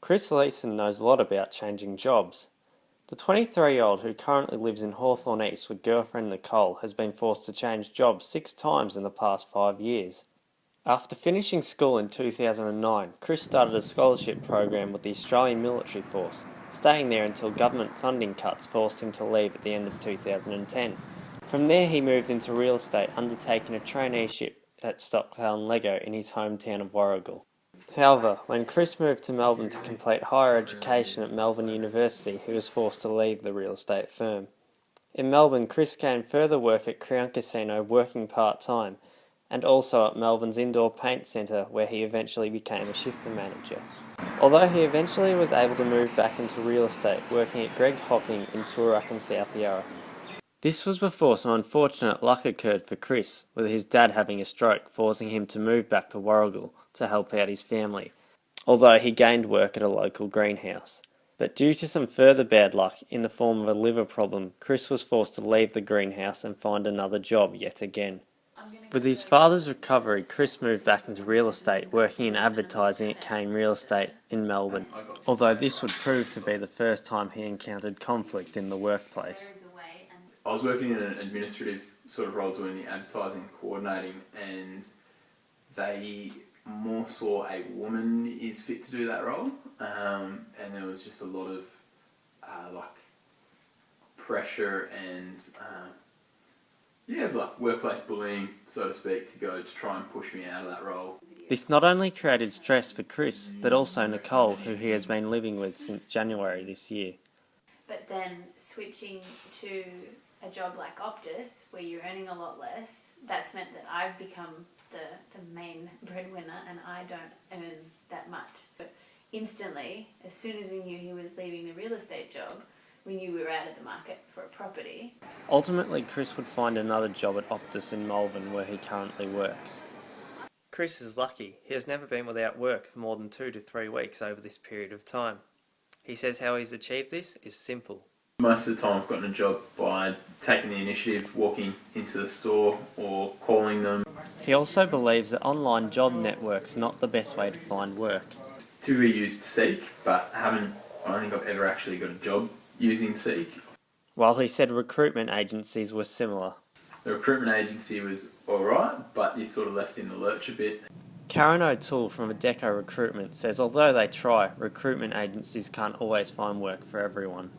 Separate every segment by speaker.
Speaker 1: Chris Leeson knows a lot about changing jobs. The 23-year-old who currently lives in Hawthorne East with girlfriend Nicole has been forced to change jobs 6 times in the past 5 years. After finishing school in 2009, Chris started a scholarship program with the Australian Military Force, staying there until government funding cuts forced him to leave at the end of 2010. From there he moved into real estate, undertaking a traineeship at Stockdale and Lego in his hometown of Warragul. However, when Chris moved to Melbourne to complete higher education at Melbourne University, he was forced to leave the real estate firm. In Melbourne, Chris gained further work at Crown Casino working part-time, and also at Melbourne's Indoor Paint Centre, where he eventually became a shift manager. Although he eventually was able to move back into real estate, working at Greg Hocking in Toorak and South Yarra. This was before some unfortunate luck occurred for Chris, with his dad having a stroke, forcing him to move back to Warragul to help out his family, although he gained work at a local greenhouse. But due to some further bad luck in the form of a liver problem, Chris was forced to leave the greenhouse and find another job yet again. With his father's recovery, Chris moved back into real estate, working in advertising at Kane Real Estate in Melbourne, although this would prove to be the first time he encountered conflict in the workplace.
Speaker 2: I was working in an administrative sort of role doing the advertising and coordinating, and they more saw a woman is fit to do that role, and there was just a lot of pressure and workplace bullying, so to speak, to try and push me out of that role.
Speaker 1: This not only created stress for Chris, but also Nicole, who he has been living with since January this year.
Speaker 3: But then switching to a job like Optus, where you're earning a lot less, that's meant that I've become the main breadwinner and I don't earn that much. But instantly, as soon as we knew he was leaving the real estate job, we knew we were out of the market for a property.
Speaker 1: Ultimately, Chris would find another job at Optus in Melbourne, where he currently works. Chris is lucky. He has never been without work for more than 2 to 3 weeks over this period of time. He says how he's achieved this is simple.
Speaker 2: Most of the time I've gotten a job by taking the initiative, walking into the store or calling them.
Speaker 1: He also believes that online job networks are not the best way to find work.
Speaker 2: Typically used Seek, but I don't think I've ever actually got a job using Seek.
Speaker 1: While he said recruitment agencies were similar.
Speaker 2: The recruitment agency was alright, but you're sort of left in the lurch a bit.
Speaker 1: Karen O'Toole from Adecco Recruitment says although they try, recruitment agencies can't always find work for everyone.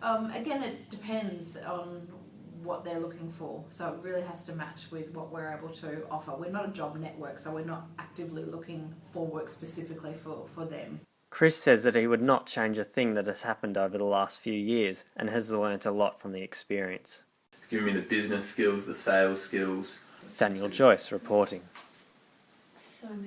Speaker 4: Again, it depends on what they're looking for, so it really has to match with what we're able to offer. We're not a job network, so we're not actively looking for work specifically for them.
Speaker 1: Chris says that he would not change a thing that has happened over the last few years and has learnt a lot from the experience.
Speaker 2: It's given me the business skills, the sales skills.
Speaker 1: Daniel Joyce reporting.
Speaker 3: So many.